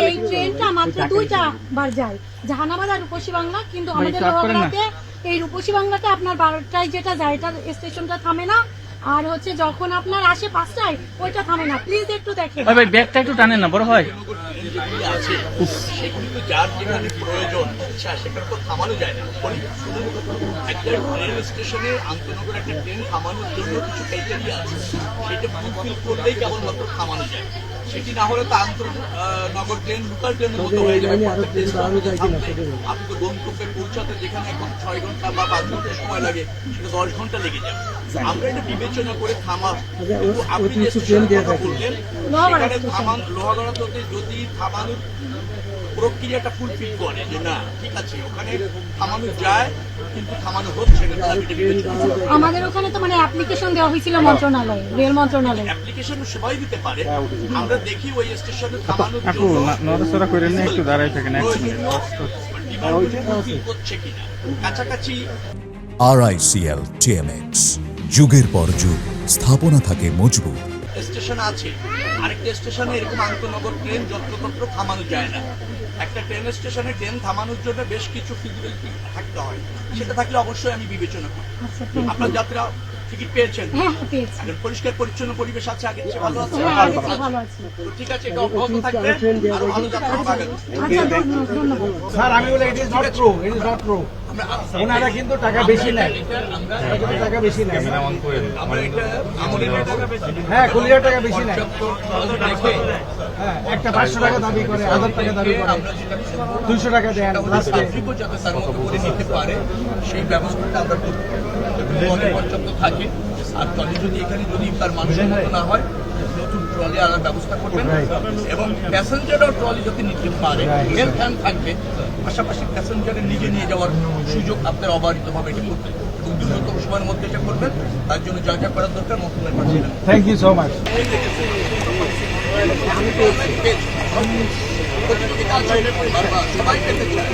এই ট্রেনটা মাত্র 2টা বার যায়, জাহানাবাদ আর রূপসী বাংলা। কিন্তু আমাদের লোহাগড়াতে এই রূপসী বাংলাতে আপনার 12টায় যেটা যায়, এটা স্টেশনটা থামে না। আর হচ্ছে যখন আপনার আসে 5টায়, ওইটা থামে না। প্লিজ একটু দেখেন ভাই, ব্যাগটা একটু টানেন না, বড় হয়। যার যেখানে প্রয়োজন সেখানে তো থামানো যায় না। একটা রেল স্টেশনে আন্তনগর একটা ট্রেন থামানোর জন্য কিছু ক্রাইটেরিয়া আছে, সেটা ফুলফিল করলেই কেবলমাত্র থামানো যায়। সেটি না হলে তো আন্তনগর ট্রেন লোকাল ট্রেনের মতো হয়ে যাবে। আপনি তো গন্তব্যে পৌঁছাতে যেখানে এখন 6 ঘন্টা বা 5 ঘন্টা সময় লাগে, সেটা 10 ঘন্টা লেগে যাবে। আমরা এটা বিবেচনা করে থামা। আপনি যে স্টেশনের কথা বললেন, সেখানে লোহাগড়াতে যদি থামানোর প্রক্রিয়াটা ফুলফিল করে যে না ঠিক আছে ওখানে থামানো যায়, কিন্তু থামানো হচ্ছে না, আমাদের ওখানে তো মানে অ্যাপ্লিকেশন দেওয়া হয়েছিল মন্ত্রণালয়ে, রেল মন্ত্রণালয়। অ্যাপ্লিকেশন সবাই দিতে পারে। আমরা দেখি ওই স্টেশনে থামানোর জন্য নড়াচড়া করে নিয়ে একটু দাঁড়ায় থাকেন এক মিনিট। হচ্ছে কিনা কাছাকাছি। RICL TMX, যুগের পর যুগ স্থাপনা থাকে মজবুত। স্টেশন আছে, আরেকটা স্টেশনে এরকম আন্তনগর ট্রেন যত্রতত্র থামানো যায় না। একটা ট্রেন স্টেশনে ট্রেন থামানোর জন্য বেশ কিছু ফিজিবিলিটি থাকতে হয়, সেটা থাকলে অবশ্যই আমি বিবেচনা করি। আপনার যাত্রা টিকিট পেয়েছেন, পরিষ্কার পরিচ্ছন্ন পরিবেশ আছে, আগের চেয়ে ভালো আছে। তো ঠিক আছে, এটা অব্যাহত থাকবে, আরো ভালো যাত্রা হবে আগামী। স্যার আমি বলি it is not true, it is not true. ওনারা কিন্তু টাকা বেশি নেয়, টাকা বেশি নেয়। হ্যাঁ, কুলিয়ার টাকা বেশি নেয়। হ্যাঁ, একটা 500 টাকা দাবি করে, 1000 টাকা দাবি করে, 200 টাকা দেন লাস্টে। যাতে তার মতো করে নিতে পারে সেই ব্যবস্থাটা আমরা করব। পর্যাপ্ত থাকে। আর ট্রলি যদি এখানে যদি তার মানুষের মতো না হয়, নতুন ট্রলি আনার ব্যবস্থা করবেন। এবং প্যাসেঞ্জারও ট্রলি যদি নিতে পারে, হেলথ ফ্যান থাকবে, পাশাপাশি প্যাসেঞ্জারের নিজে নিয়ে যাওয়ার সুযোগ আপনার অবারিতভাবে এটা করবেন এবং দ্রুততম সময়ের মধ্যে এটা করবেন। তার জন্য যা যা করার দরকার মন্ত্রণালয় করছেন। Thank you so much. সবাই পেতে চায়।